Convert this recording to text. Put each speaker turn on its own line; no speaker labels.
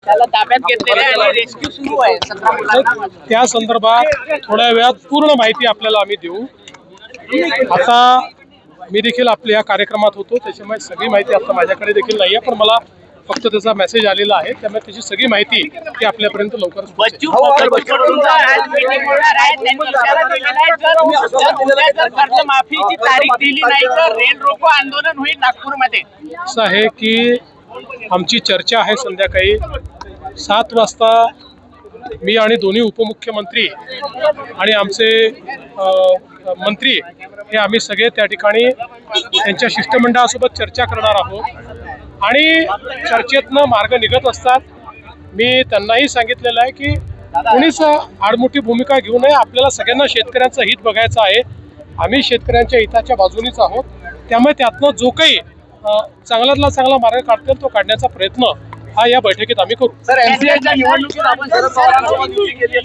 त्याला ताब्यात घेतलेलं आहे आणि रेस्क्यू सुरू आहे 17 मुलांना.
त्या संदर्भात थोड्या वेळात पूर्ण माहिती आपल्याला आम्ही देऊ. आता मी देखील आपल्या या कार्यक्रमात होतो, त्याच्यामुळे सगळी माहिती आता माझ्याकडे देखील नाही आहे, पण मला फक्त त्याचा मेसेज आलेला आहे, त्यामुळे त्याची सगळी माहिती ती आपल्यापर्यंत लवकरच पोहोचेल.
कर्जमाफीची तारीख दिली नाही तर रेल रोको आंदोलन होईल नागपूरमध्ये.
असं आहे की आमची चर्चा आहे संध्याकाळी 7 वाजता. मी आणि दोन्ही उपमुख्यमंत्री आणि आमचे मंत्री हे आम्ही सगळे त्या ठिकाणी त्यांच्या शिष्टमंडळासोबत चर्चा करणार आहोत आणि चर्चेतनं मार्ग निघत असतात. मी त्यांनाही सांगितलेलं आहे की कोणीच आडमुठी भूमिका घेऊ नये. आपल्याला सगळ्यांना शेतकऱ्यांचं हित बघायचं आहे. आम्ही शेतकऱ्यांच्या हिताच्या बाजूनीच आहोत, त्यामुळे त्यातनं जो काही चांगल्यातला चांगला मार्ग काढता येईल तो काढण्याचा प्रयत्न हा या बैठकीत आम्ही करू.
सर, एमसीआयच्या निवडणुकीत आपण शरद पवारांसोबत युती केली आहे.